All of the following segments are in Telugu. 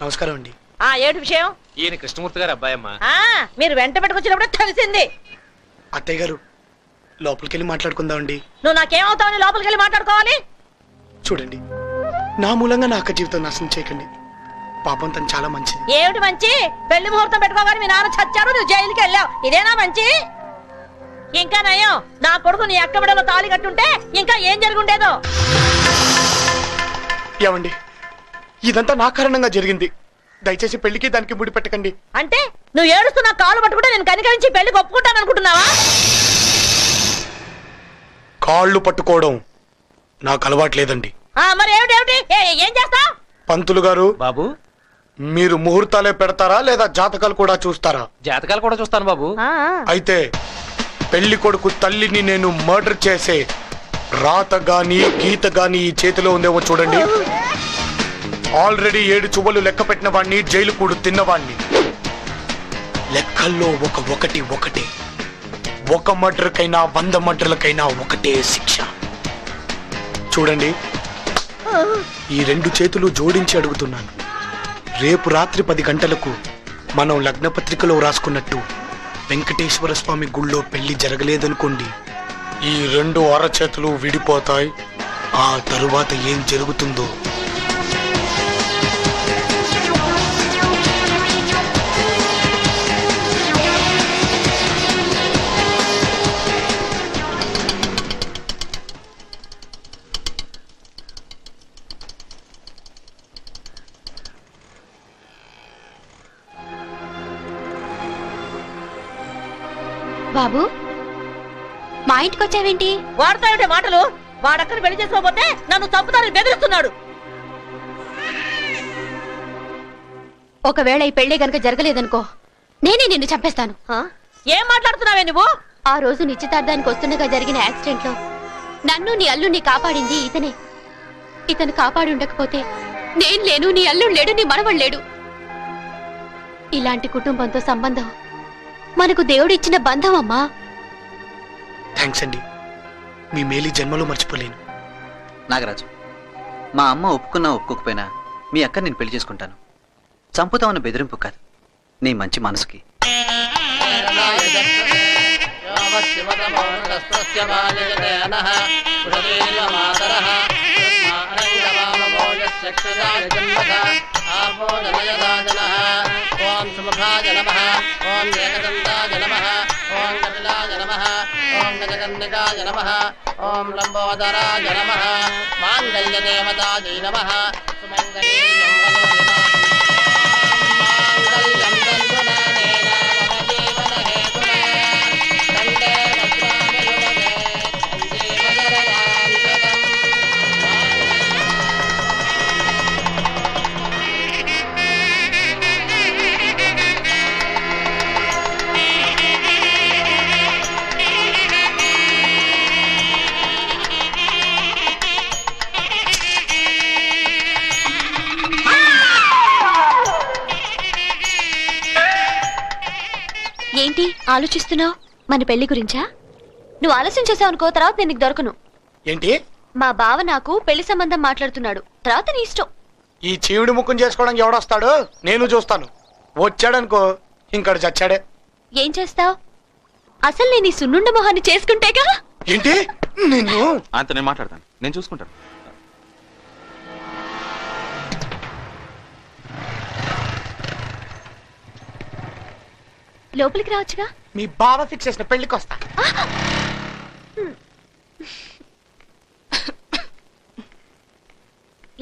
నమస్కారం అండి. ఏడు విషయం? ఈయన కృష్ణమూర్తి గారు అబ్బాయమ్మా. మీరు వెంట పెట్టుకొచ్చినప్పుడే తెలిసింది. అత్తయ్య గారు లోపలికి వెళ్ళి మాట్లాడుకుందాం అండి. నువ్వు నాకేమవుతావని లోపలికి వెళ్ళి మాట్లాడుకోవాలి? చూడండి, నా మూలంగా నా అక్క జీవితం నాశనం చేయకండి. పాపం తను చాలా మంచిది. ఏమిటి మంచి? పెళ్లి ముహూర్తం పెట్టుకోగానే మీ నాన్న చచ్చాడు, నువ్వు జైలుకి వెళ్ళావు. ఇదేనా మంచి? ఇంకా నయం, నా కొడుకు నీ అక్క బిడ్డలో తాళి కట్టుంటే ఇంకా ఏం జరుగుండేదో. ఏమండి, ఇదంతా నా కారణంగా జరిగింది. దయచేసి పెళ్లికి దానికి ముడి పెట్టకండి. అంటే నువ్వు ఏడుస్తున్నా కాళ్ళు పట్టుకుంటే నేను కనికరించి పెళ్లికి ఒప్పుకుంటాను అనుకుంటున్నావా? కాళ్ళు పట్టుకోవడం నాకు అలవాట్లేదండి. మరి ఏమిటి ఏం చేస్తా? పంతులు గారు, బాబు మీరు ముహూర్తాలే పెడతారా లేదా జాతకాలు కూడా చూస్తారా? జాతకాలు కూడా చూస్తాను బాబు. అయితే పెళ్లి కొడుకు తల్లిని నేను మర్డర్ చేసే రాత గాని గీత గాని ఈ చేతిలో ఉందేమో చూడండి. ఆల్రెడీ 7 చువ్వలు లెక్క పెట్టిన వాడిని, జైలు కూడు తిన్నవాడిని. లెక్కల్లో ఒకటి ఒక మర్డర్కైనా 100 మర్డర్లకైనా ఒకటే శిక్ష. చూడండి, ఈ 2 చేతులు జోడించి అడుగుతున్నాను. రేపు రాత్రి 10 గంటలకు మనం లగ్నపత్రికలో రాసుకున్నట్టు వెంకటేశ్వర స్వామి గుళ్ళో పెళ్లి జరగలేదనుకోండి, ఈ 2 అరచేతులు విడిపోతాయి. ఆ తరువాత ఏం జరుగుతుందో బాబు, మా ఇంటికి వచ్చావేంటి? వాడతాయంటే మాటలు. వాడక్కని పెళ్లి చేసుకోకపోతే నన్ను చంపుతారని బెదిరిస్తున్నాడు. ఒకవేళ ఈ పెళ్లి గనక జరగలేదనుకో, నేనే నిన్ను చంపేస్తాను. ఏం మాట్లాడుతున్నావే నువ్వు? ఆ రోజు నిశ్చితార్థానికి వస్తుండగా జరిగిన యాక్సిడెంట్ లో నన్ను నీ అల్లుడిని కాపాడింది ఇతనే. ఇతను కాపాడి ఉండకపోతే నేను లేను, నీ అల్లుడు లేడు, నీ మనవడు లేడు. ఇలాంటి కుటుంబంతో సంబంధం మనకు దేవుడిచ్చిన బంధం అమ్మా. థ్యాంక్స్ అండి, మీ మేలు జన్మలో మర్చిపోలేను. నాగరాజు, మా అమ్మ ఒప్పుకున్నా ఒప్పుకోకపోయినా మీ అక్క నేను పెళ్లి చేసుకుంటాను. చంపుతామన్న బెదిరింపు కాదు, నీ మంచి మనసుకి. ఓం సుముఖాయ నమః, ఓం ఏకదంతాయ నమః, ఓం కపిలాయ నమః, ఓం గజకర్ణికాయ నమః, ఓం లంబోదరాయ నమః, మాంగళ్యదేవతాయై నమః, సుమంగళీ మంగళం తంతునానేన మమ జీవన హేతునా, కంఠే భద్రామి యువగే సంజీవకరదాం శతం. ఏంటి ఆలోచిస్తున్నావు? మన పెళ్లి గురించా? నువ్వు ఆలస్యం చేసావు అనుకో, తర్వాత నేను నీకు దొరకను. ఏంటి? మా బావ నాకు పెళ్లి సంబంధం మాట్లాడుతున్నాడు, తర్వాత నీ ఇష్టం. ఈ చీవుడి ముఖం చేసుకోవడానికి ఎవడొస్తాడు? నేను చూస్తాను. వచ్చాడనుకో ఇంకడు చచ్చాడే. ఏం చేస్తావు? అసలు నేను ఈ సున్నుండ మొహాన్ని చేసుకుంటేగా. ఏంటి? నిన్ను అంత నేను మాట్లాడతాను, నేను చూసుకుంటాను. లోపలికి రావచ్చుగా. మీ బావ ఫిక్స్ చేసిన పెళ్లికి వస్తా.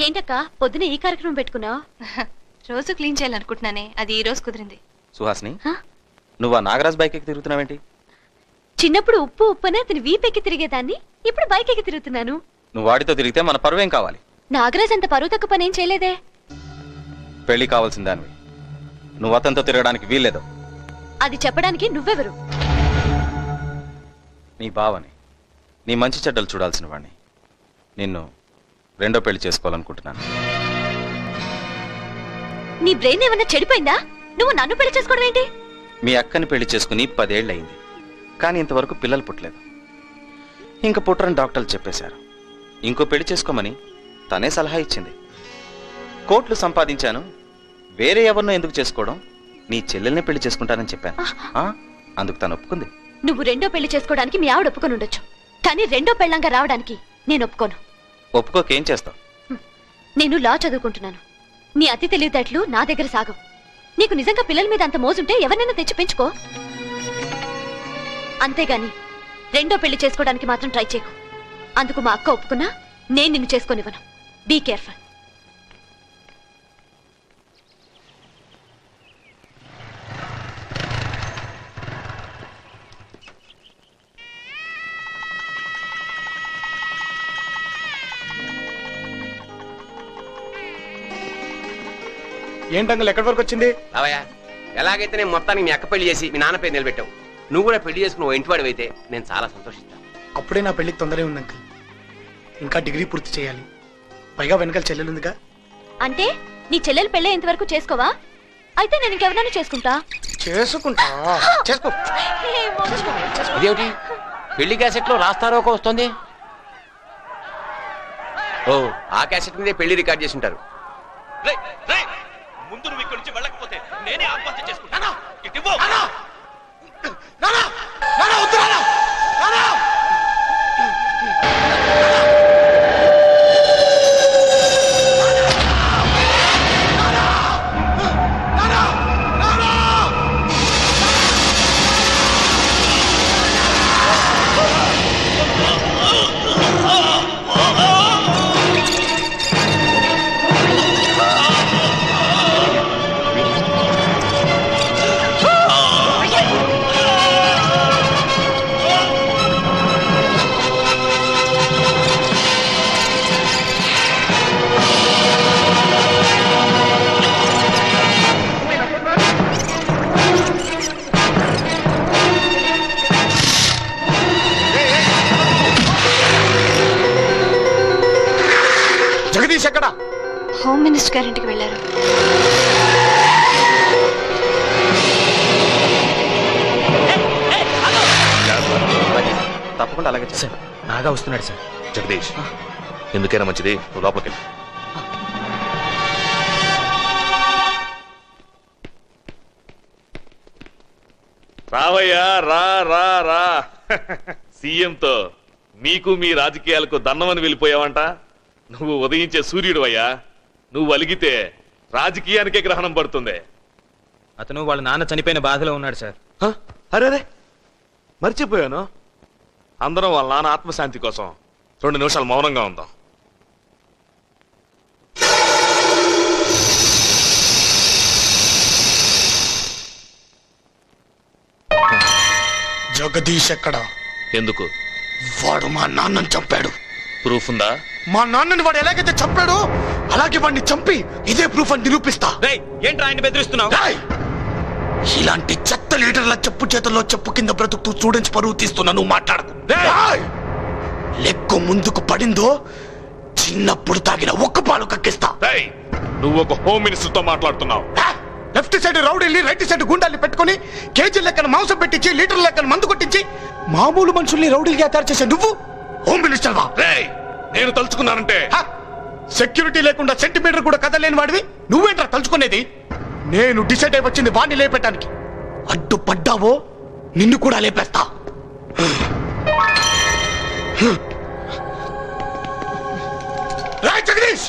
ఏంటక్క పొద్దున ఈ కార్యక్రమం పెట్టుకున్నావు? రోజు క్లీన్ చేయాలనుకుంటున్నానే, అది ఈ రోజు కుదిరింది. సుహాసిని, నువ్వు ఆ నాగరాజ్ బైక్ ఎక్కి తిరుగుతున్నావేంటి? చిన్నప్పుడు ఉప్పు ఉప్పనే అతని వీపెక్కి తిరిగేదాన్ని, ఇప్పుడు బైక్ ఎక్కి తిరుగుతున్నాను. నువ్వు వాడితో తిరిగితే మన పరువేం కావాలి? నాగరాజ్ అంత పరువు తక్కువ పనేం చేయలేదే. పెళ్లి కావాల్సిన దానివి, నువ్వు అతనితో తిరగడానికి వీల్లేదు. అది చెప్పడానికి నువ్వెవరు? నీ బావని, నీ మంచి చెడ్డలు చూడాల్సిన వాడిని. నిన్ను రెండో పెళ్లి చేసుకోవాలనుకుంటున్నాను. నీ బ్రెయిన్ ఏమన్నా చెడిపోయిందా? నువ్వు నన్ను పెళ్లి చేసుకోవడం ఏంటి? మీ అక్కని పెళ్లి చేసుకుని 10 ఏళ్ళయింది, కానీ ఇంతవరకు పిల్లలు పుట్టలేదు. ఇంక పుట్టరని డాక్టర్లు చెప్పేశారు. ఇంకో పెళ్లి చేసుకోమని తనే సలహా ఇచ్చింది. కోట్లు సంపాదించాను, వేరే ఎవరినో ఎందుకు చేసుకోవడం, నీ చెల్లెల్ని పెళ్లి చేసుకుంటానని చెప్పాను. అందుకు తను ఒప్పుకుంది. నువ్వు రెండో పెళ్లి చేసుకోవడానికి మీ ఆవిడ ఒప్పుకొని ఉండొచ్చు, కానీ రెండో పెళ్ళంగా రావడానికి నేను ఒప్పుకోను. ఒప్పుకోకేం చేస్తావు? నేను లా చదువుకుంటున్నాను. నీ అతి తెలివితేటలు నా దగ్గర సాగవు. నీకు నిజంగా పిల్లల మీద అంత మోజుంటే ఎవరినైనా తెచ్చి పెంచుకో. అంతేగాని రెండో పెళ్లి చేసుకోవడానికి మాత్రం ట్రై చేయకు. అందుకు మా అక్క ఒప్పుకున్నా నేను నిన్ను చేసుకోనివ్వను. Be careful. ఏంటంగల్ ఎక్కడి వరకు వచ్చింది? రావయ్యా, ఎలాగైతే నేను మొత్తానికి మీ అక్క పెళ్లి చేసి మీ నాన్న పేరు నిలబెట్టావు, నువ్వు కూడా పెళ్లి చేసుకుని ఓ ఇంటివాడు అయితే నేను చాలా సంతోషిస్తాను. అప్పుడే నా పెళ్లికి తొందరే ఉంది అంకుల్. ఇంకా డిగ్రీ పూర్తి చేయాలి. పైగా వెనకాల చెల్లెలుందిగా. అంటే నీ చెల్లెలు పెళ్ళే ఇంతవరకు చేసుకోవా? అయితే నేను ఇంకెవరైనా చేసుకుంటా. చేసుకుంటా చేసుకో. ఇదేమిటి పెళ్లి క్యాసెట్ లో రాస్తారోకో వస్తుంది? ఓ, ఆ క్యాసెట్ మీదే పెళ్లి రికార్డ్ చేసి ఉంటారు. ముందు నువ్వు ఇక్కడి నుంచి వెళ్ళకపోతే నేనే ఆత్మహత్య చేసుకుంటా. జగదీష్ ఎక్కడా? హోమ్ మినిస్టర్ గారింటికి వెళ్ళారు. తప్పకుండా అలాగే చేస్తాను. నాగా వస్తున్నాడు సార్. జగదీష్, ఎందుకైనా మంచిది నువ్వు లోపలికి వెళ్ళు. రావయ్యా, రా రా రా. సీఎంతో మీకు మీ రాజకీయాలకు దన్నమని వెళ్ళిపోయావంట. నువ్వు ఉదయించే సూర్యుడు అయ్యా. నువ్వు అలిగితే రాజకీయానికే గ్రహణం పడుతుంది. అతను వాళ్ళ నాన్న చనిపోయిన బాధలో ఉన్నాడు సార్. అరే మర్చిపోయాను. అందరం వాళ్ళ నాన్న ఆత్మశాంతి కోసం 2 నిమిషాలు మౌనంగా ఉందాం. జగదీష్ ఎక్కడా? ఎందుకు? వాడు మా నాన్నని చంపాడు. ప్రూఫ్ ఉందా? మా నాన్నని వాడు ఎలాగైతే చంపాడో అలాగే వాడిని చంపి ఇదే ప్రూఫ్ అని నిరూపిస్తా. ఏంట్రా ఆయన బెదిరిస్తున్నావు? రేయ్! ఇలాంటి చెత్త లీడర్ల చెప్పు చేతుల్లో చెప్పు కింద బ్రతుకుతూ స్టూడెంట్స్ పరువు తీస్తున్నా. నువ్వు మాట్లాడకు. రేయ్! లెక్కు ముందుకు పడిందో చిన్నప్పుడు తాగిన ఒక్క పాలు కక్కిస్తా. నువ్వు ఒక హోమ్ మినిస్టర్ తో మాట్లాడుతున్నావు. లెఫ్ట్ సైడ్ రౌడీల్ని, రైట్ సైడ్ గుండాల్ని పెట్టుకుని కేజీ లెక్కన మాంసం పెట్టించి లీటర్ లెక్కన మందు కొట్టించి మామూలు మనుషుల్ని రౌడీలుగా తయారు చేసే నువ్వు హోమ్ మినిస్టర్ వా? నేను తలుచుకున్నానంటే సెక్యూరిటీ లేకుండా సెంటీమీటర్ కూడా కదలేని వాడివి నువ్వేంట్రా తలుచుకునేది? నేను డిసైడ్ అయి వచ్చింది వాడిని లేపెట్టానికి. అడ్డుపడ్డావో నిన్ను కూడా లేపేస్తా. జగదీష్,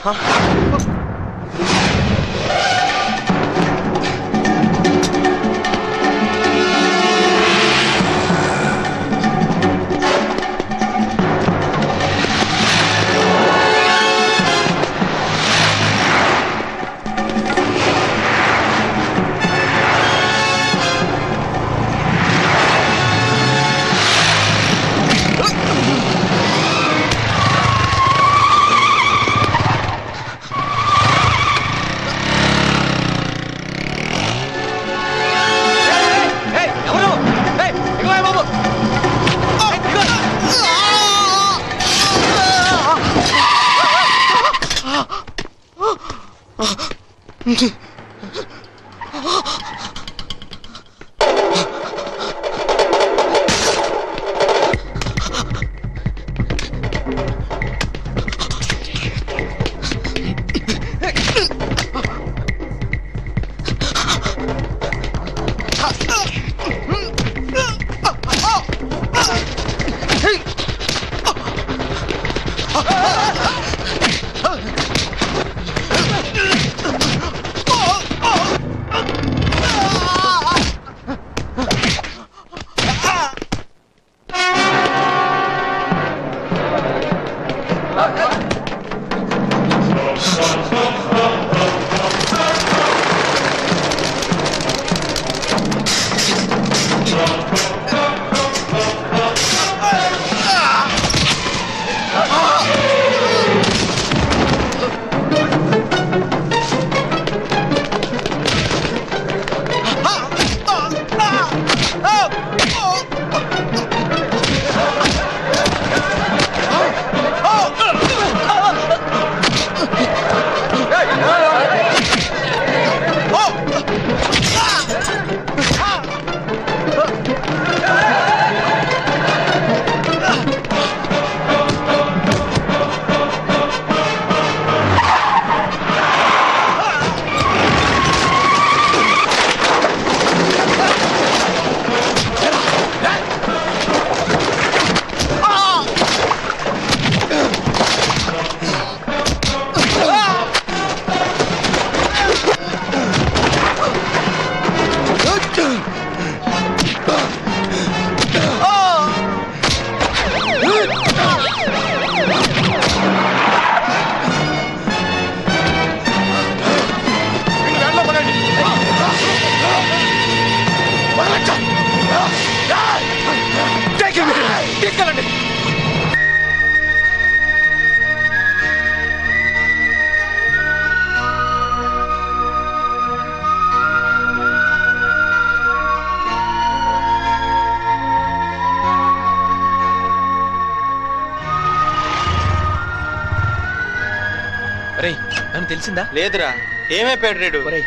ఎక్కడున్నాడని తెలిసిందా? లేదురా, ఏమైపోయాడు రేడు? ఒరేయ్,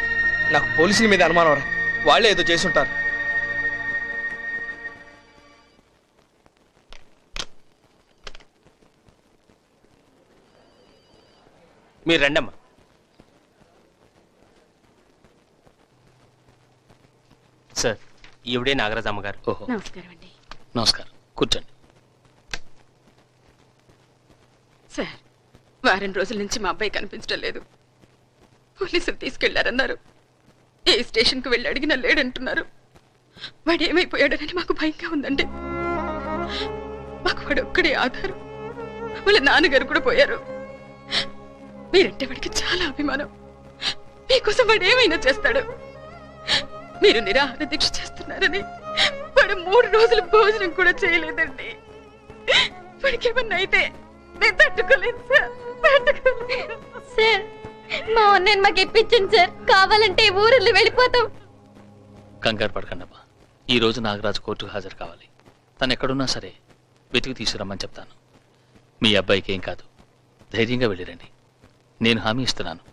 నాకు పోలీసుల మీద అనుమానం రా. వాళ్ళే ఏదో చేసుంటారు. మీరు రండమ్మా. సార్, ఈవిడే నాగరాజమ్మ గారు. ఓహో, నమస్కారం అండి. నమస్కారం, కూర్చోండి. సార్, వారం రోజుల నుంచి మా అబ్బాయి కనిపించడం లేదు. పోలీసులు తీసుకెళ్లారన్నారు. ఏ స్టేషన్కి వెళ్ళి అడిగినా లేడంటున్నారు. వాడు ఏమైపోయాడని మాకు భయంగా ఉందండి. మాకు వాడు ఒక్కడే ఆధారం. వాళ్ళ నాన్నగారు కూడా పోయారు. మీరంటే వాడికి చాలా అభిమానం. మీకోసం వాడు ఏమైనా చేస్తాడు. మీరు నిరాహార దీక్ష చేస్తున్నారని వాడు 3 రోజులు భోజనం కూడా చేయలేదండి. వాడికి ఏమన్నా అయితే నేను తట్టుకోలేదు సార్, తట్టుకోలేదు. సార్, మా అన్నయ్య మాకు ఇప్పించండి సార్. కావాలంటే ఈ ఊరిలో వెళ్ళిపోతాం. కంగారు పడకండమ్మా. ఈ రోజు నాగరాజు కోర్టుకు హాజరు కావాలి. తను ఎక్కడున్నా సరే వెతికి తీసుకురమ్మని చెప్తాను. మీ అబ్బాయికి ఏం కాదు, ధైర్యంగా వెళ్ళిరండి. నేను హామీ ఇస్తున్నాను.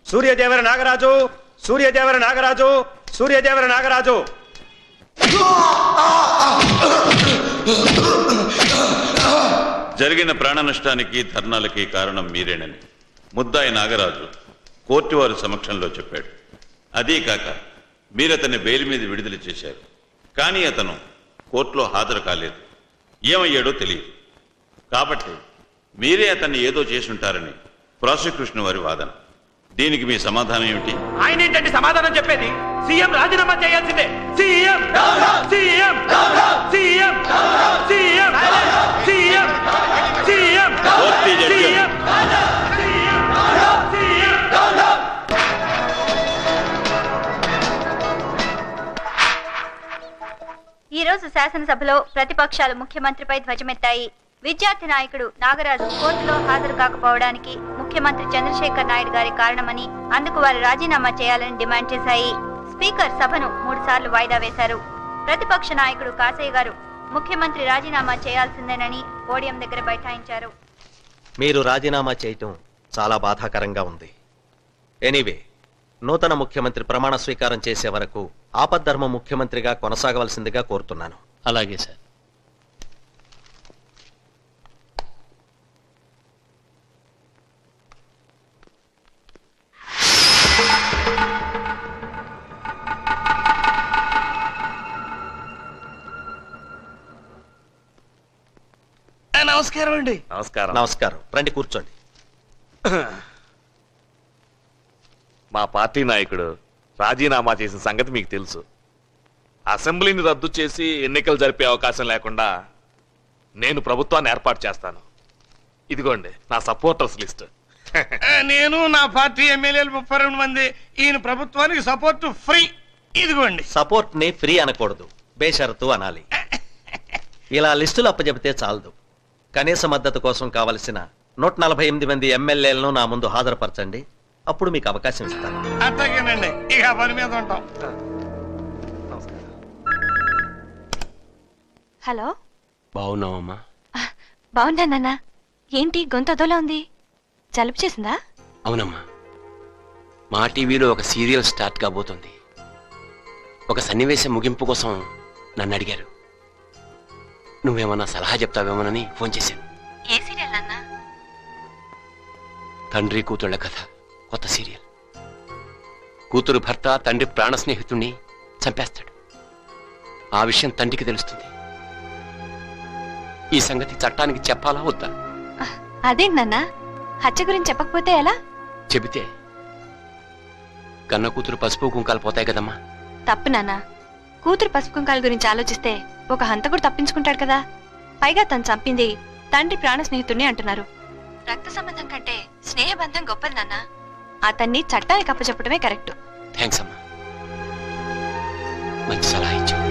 సూర్యదేవర నాగరాజు, సూర్యదేవర నాగరాజు, సూర్యదేవర నాగరాజు. జరిగిన ప్రాణ నష్టానికి ధర్నాలకి కారణం మీరేనని ముద్దాయి నాగరాజు కోర్టు వారి సమక్షంలో చెప్పాడు. అదీ కాక మీరతన్ని బెయిల్ మీద విడుదల చేశారు. కానీ అతను కోర్టులో హాజరు కాలేదు. ఏమయ్యాడో తెలియదు. కాబట్టి మీరే అతన్ని ఏదో చేసుంటారని ప్రాసిక్యూషన్ వారి వాదన. దీనికి మీ సమాధానం ఏమిటి? ఆయన ఏంటంటే సమాధానం చెప్పేది? సీఎం రాజీనామా చేయాల్సిందే. CM CM CM CM CM CM court judge. ఈ రోజు శాసనసభలో ప్రతిపక్షాలు ముఖ్యమంత్రిపై ధ్వజమెత్తాయి. విద్యార్థి నాయకుడు నాగరాజు కోర్టులో హాజరు కాకపోవడానికి ముఖ్యమంత్రి చంద్రశేఖర్ నాయుడు గారి కారణమని, అందుకు వారు రాజీనామా చేయాలని డిమాండ్ చేశాయి. స్పీకర్ సభను 3 సార్లు వాయిదా వేశారు. ప్రతిపక్ష నాయకుడు కాసయ్య గారు ముఖ్యమంత్రి రాజీనామా చేయాల్సిందేనని పోడియం దగ్గర బైఠాయించారు. మీరు రాజీనామా చేయటం చాలా బాధాకరంగా ఉంది. ఎనీవే, నూతన ముఖ్యమంత్రి ప్రమాణ స్వీకారం చేసే వరకు ఆపద్ధర్మ ముఖ్యమంత్రిగా కొనసాగవలసిందిగా కోరుతున్నాను. అలాగే సార్. నమస్కారం అండి. నమస్కారం. నమస్కారం, రండి కూర్చోండి. మా పార్టీ నాయకుడు రాజీనామా చేసిన సంగతి మీకు తెలుసు. అసెంబ్లీని రద్దు చేసి ఎన్నికలు జరిపే అవకాశం లేకుండా నేను ప్రభుత్వాన్ని ఏర్పాటు చేస్తాను. ఇదిగోండి నా సపోర్టర్స్ లిస్ట్. నేను నా పార్టీ ఎమ్మెల్యేలు 32 మంది. ఈయన ప్రభుత్వానికి సపోర్ట్ ఫ్రీ. ఇదిగోండి. సపోర్ట్ ని ఫ్రీ అనకూడదు, బేషరతు అనాలి. ఇలా లిస్టులు అప్పచెబితే చాలదు. కనీస మద్దతు కోసం కావలసిన 148 మంది ఎమ్మెల్యేలను నా ముందు హాజరుపరచండి. అప్పుడు మీకు అవకాశం ఇస్తాను. అట్లాగేనండి, ఇక పని మీద ఉంటాం. హలో, బాగున్నావమ్మా? బాగున్నానన్నా. ఏంటి గొంతు అదోలా ఉంది? జలుబు చేసిందా? అవునమ్మా, మా టీవీలో ఒక సీరియల్ స్టార్ట్ కాబోతుంది. ఒక సన్నివేశం ముగింపు కోసం నన్ను అడిగారు. నువ్వేమన్నా సలహా చెప్తావేమోనని ఫోన్ చేశాను. ఏ సీరియల్ అన్నా? తండ్రి కూతుళ్ళ కథ, కొత్త సీరియల్. కూతురు భర్త తండ్రి ప్రాణ స్నేహితుణ్ణి చంపేస్తాడు. ఆ విషయం తండ్రికి తెలుస్తుంది. ఈ సంగతి చట్టానికి చెప్పాలా వద్దా? అదేంటి నాన్న, హత్య గురించి చెప్పకపోతే ఎలా? చెబితే కన్న కూతురు పసుపు కుంకాలు పోతాయి కదమ్మా. తప్పు నాన్న. కూతురు పసుపు కుంకాల గురించి ఆలోచిస్తే ఒక హంతకుడు తప్పించుకుంటాడు కదా. పైగా తను చంపింది తండ్రి ప్రాణ స్నేహితుడిని అంటున్నారు. రక్త సంబంధం కంటే స్నేహబంధం గొప్పది నాన్న. అతన్ని చట్టానికి అప్పచెప్పడమే కరెక్ట్. థ్యాంక్స్ అమ్మా, మంచి సలహా ఇచ్చావు.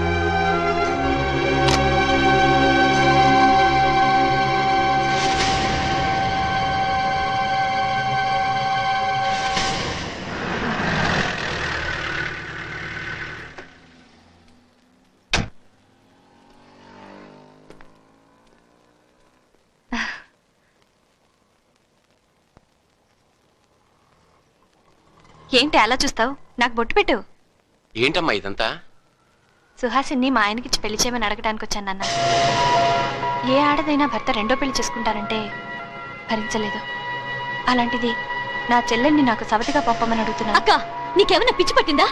ఏంటి అలా చూస్తావు? నాకు బొట్టు పెట్టు. ఏంటమ్మా ఇదంతా? సుహాసిని మా ఆయనకిచ్చి పెళ్లి చేయమని అడగడానికి వచ్చాను నాన్న. ఏ ఆడదైనా భర్త రెండో పెళ్లి చేసుకుంటారంటే భరించలేదు. అలాంటిది నా చెల్లెల్ని నాకు సవతిగా పంపమని అడుగుతున్నా. అక్క నీకేమైనా పిచ్చి పట్టిందా?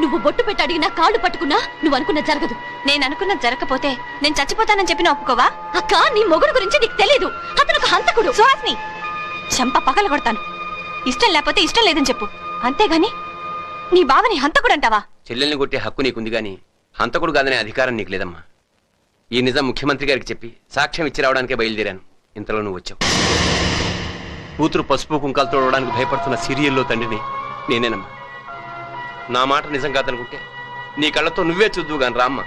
నువ్వు బొట్టు పెట్టి అడిగినా కాళ్ళు పట్టుకున్నా నువ్వు అనుకున్న జరగదు. నేను అనుకున్నది జరగకపోతే నేను చచ్చిపోతానని చెప్పిన ఒప్పుకోవా? అక్క నీ మొగుడు గురించి నీకు తెలీదు. అతను ఒక హంతకుడు. సుహాసిని, చెంప పగల కొడతాను. ఇష్టం లేకపోతే ఇష్టం లేదని చెప్పు, అంతేగాని నీ బావని హంతకుడు అంటావా? చెల్లెల్ని కొట్టే హక్కు నీకుంది గాని హంతకుడు కాదనే అధికారం నీకు లేదమ్మా. ఈ నిజం ముఖ్యమంత్రి గారికి చెప్పి సాక్ష్యం ఇచ్చి రావడానికే బయలుదేరాను. ఇంతలో నువ్వు వచ్చావు. కూతురు పసుపు కుంకాలు తోడడానికి భయపడుతున్న సీరియల్లో తండ్రిని నేనేనమ్మా. నా మాట నిజం కాదనుకుంటే నీ కళ్ళతో నువ్వే చూద్దువు గాని రామ్మ.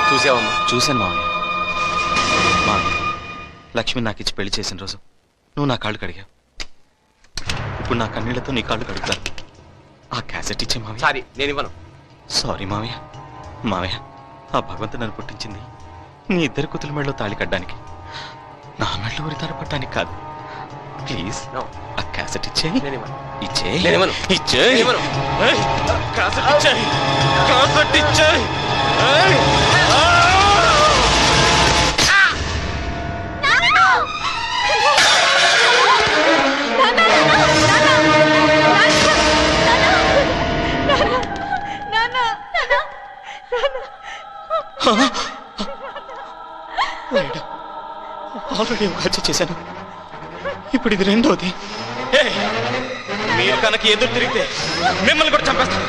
చూసావమ్మా? చూశాను మామయ్య. మామయ్య, లక్ష్మి నాకు ఇచ్చి పెళ్లి చేసిన రోజు నువ్వు నా కాళ్ళు కడిగావు. ఇప్పుడు నా కన్నీళ్లతో నీ కాళ్ళు కడుగుతాను. ఆ క్యాసెట్ ఇచ్చే మామయ్య. సారీ, నేను ఇవ్వను. సారీ మామయ్య. మామయ్య, ఆ భగవంతుడు నన్ను పుట్టించింది నీ ఇద్దరు కూతుల మెడలో తాళి కట్టడానికి, నా మెడలో ఉరితాడు పట్టడానికి కాదు. ప్లీజ్ ఆ క్యాసెట్ ఇచ్చే. ఇచ్చే. ఇచ్చే. క్యాసెట్ ఇచ్చే. క్యాసెట్ ఇచ్చే. ఆల్రెడీ ఒక హత్య చేశాను, ఇప్పుడు ఇది రెండోది. మీరు కనుక ఎదురు తిరిగితే మిమ్మల్ని కూడా చంపేస్తాను.